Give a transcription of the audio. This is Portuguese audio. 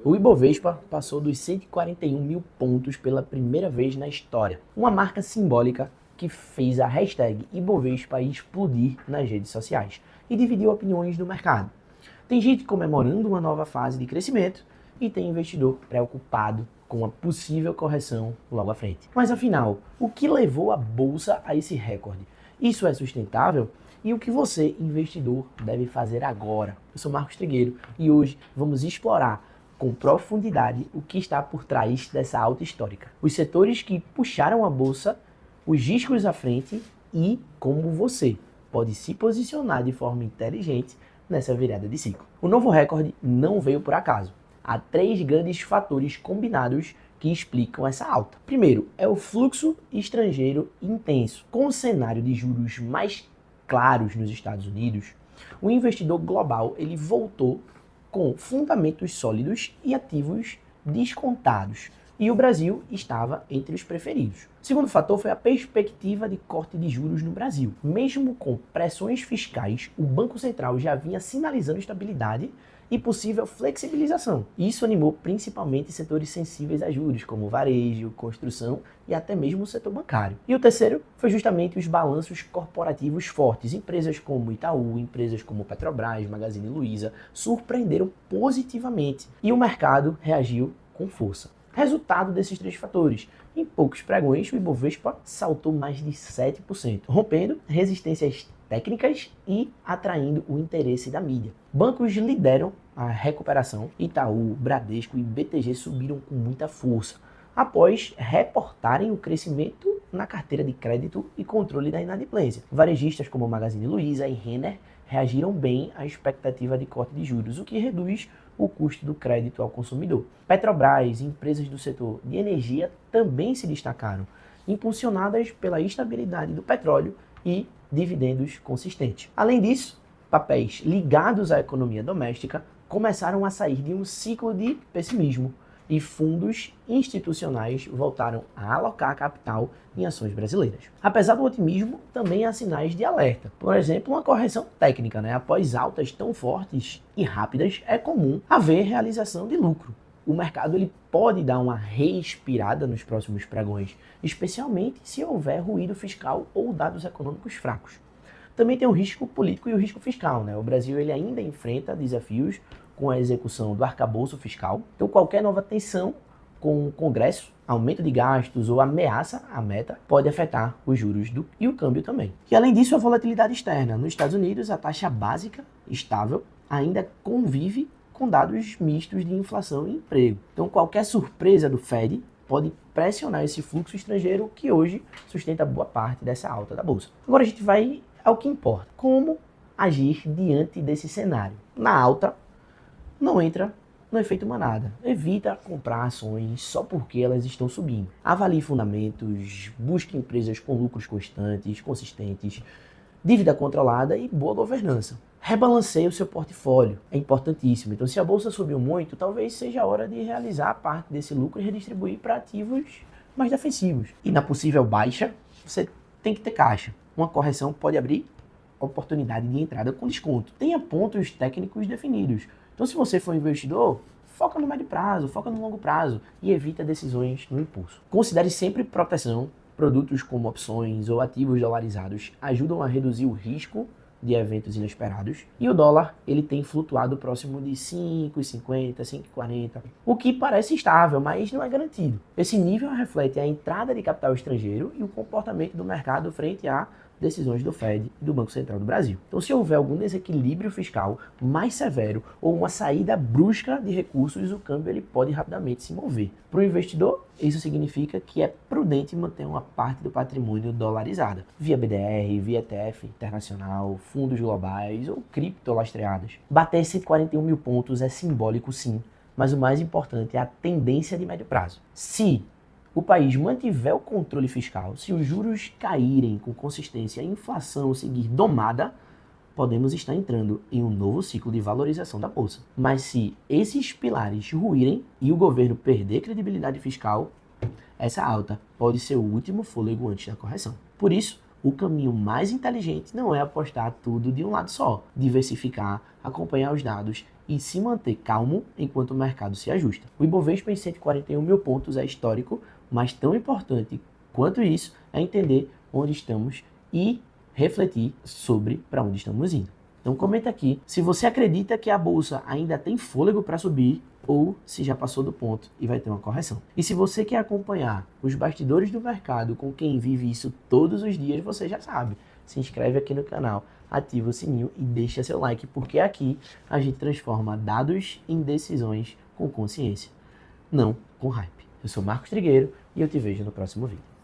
O Ibovespa passou dos 141 mil pontos pela primeira vez na história, uma marca simbólica que fez a hashtag Ibovespa explodir nas redes sociais e dividiu opiniões do mercado. Tem gente comemorando uma nova fase de crescimento e tem investidor preocupado com a possível correção logo à frente. Mas afinal, o que levou a bolsa a esse recorde? Isso é sustentável? E o que você, investidor, deve fazer agora? Eu sou Marcos Trigueiro e hoje vamos explorar com profundidade o que está por trás dessa alta histórica, os setores que puxaram a bolsa, os riscos à frente e como você pode se posicionar de forma inteligente nessa virada de ciclo. O novo recorde não veio por acaso. Há 3 grandes fatores combinados que explicam essa alta. Primeiro, é o fluxo estrangeiro intenso. Com o cenário de juros mais claros nos Estados Unidos, o investidor global ele voltou com fundamentos sólidos e ativos descontados. E o Brasil estava entre os preferidos. O segundo fator foi a perspectiva de corte de juros no Brasil. Mesmo com pressões fiscais, o Banco Central já vinha sinalizando estabilidade e possível flexibilização. Isso animou principalmente setores sensíveis a juros, como varejo, construção e até mesmo o setor bancário. E o terceiro foi justamente os balanços corporativos fortes. Empresas como Itaú, empresas como Petrobras, Magazine Luiza surpreenderam positivamente e o mercado reagiu com força. Resultado desses 3 fatores: em poucos pregões, o Ibovespa saltou mais de 7%, rompendo resistências técnicas e atraindo o interesse da mídia. Bancos lideram a recuperação. Itaú, Bradesco e BTG subiram com muita força, após reportarem o crescimento na carteira de crédito e controle da inadimplência. Varejistas como Magazine Luiza e Renner reagiram bem à expectativa de corte de juros, o que reduz o custo do crédito ao consumidor. Petrobras e empresas do setor de energia também se destacaram, impulsionadas pela estabilidade do petróleo e dividendos consistentes. Além disso, papéis ligados à economia doméstica começaram a sair de um ciclo de pessimismo e fundos institucionais voltaram a alocar capital em ações brasileiras. Apesar do otimismo, também há sinais de alerta. Por exemplo, uma correção técnica, após altas tão fortes e rápidas, é comum haver realização de lucro. O mercado ele pode dar uma respirada nos próximos pregões, especialmente se houver ruído fiscal ou dados econômicos fracos. Também tem o risco político e o risco fiscal. O Brasil ele ainda enfrenta desafios com a execução do arcabouço fiscal. Então, qualquer nova tensão com o Congresso, aumento de gastos ou ameaça à meta, pode afetar os juros e o câmbio também. E além disso, a volatilidade externa. Nos Estados Unidos, a taxa básica estável ainda convive com dados mistos de inflação e emprego. Então, qualquer surpresa do Fed pode pressionar esse fluxo estrangeiro que hoje sustenta boa parte dessa alta da bolsa. Agora a gente vai ao que importa. Como agir diante desse cenário? Na alta, não entra no efeito manada. Evita comprar ações só porque elas estão subindo. Avalie fundamentos, busque empresas com lucros constantes, consistentes, dívida controlada e boa governança. Rebalanceie o seu portfólio, é importantíssimo. Então, se a bolsa subiu muito, talvez seja a hora de realizar parte desse lucro e redistribuir para ativos mais defensivos. E na possível baixa, você tem que ter caixa. Uma correção pode abrir oportunidade de entrada com desconto. Tenha pontos técnicos definidos. Então, se você for investidor, foca no médio prazo, foca no longo prazo e evita decisões no impulso. Considere sempre proteção. Produtos como opções ou ativos dolarizados ajudam a reduzir o risco de eventos inesperados. E o dólar, ele tem flutuado próximo de 5,50, 5,40, o que parece estável, mas não é garantido. Esse nível reflete a entrada de capital estrangeiro e o comportamento do mercado frente a decisões do Fed e do Banco Central do Brasil. Então, se houver algum desequilíbrio fiscal mais severo ou uma saída brusca de recursos, o câmbio ele pode rapidamente se mover. Para o investidor, isso significa que é prudente manter uma parte do patrimônio dolarizada, via BDR, via ETF internacional, fundos globais ou criptolastreadas. Bater 141 mil pontos é simbólico sim, mas o mais importante é a tendência de médio prazo. Se o país mantiver o controle fiscal, se os juros caírem com consistência e a inflação seguir domada, podemos estar entrando em um novo ciclo de valorização da bolsa. Mas se esses pilares ruírem e o governo perder credibilidade fiscal, essa alta pode ser o último fôlego antes da correção. Por isso, o caminho mais inteligente não é apostar tudo de um lado só, diversificar, acompanhar os dados e se manter calmo enquanto o mercado se ajusta. O Ibovespa em 141 mil pontos é histórico, mas tão importante quanto isso é entender onde estamos e refletir sobre para onde estamos indo. Então comenta aqui se você acredita que a bolsa ainda tem fôlego para subir ou se já passou do ponto e vai ter uma correção. E se você quer acompanhar os bastidores do mercado com quem vive isso todos os dias, você já sabe. Se inscreve aqui no canal, ativa o sininho e deixa seu like, porque aqui a gente transforma dados em decisões com consciência, não com hype. Eu sou Marcos Trigueiro e eu te vejo no próximo vídeo.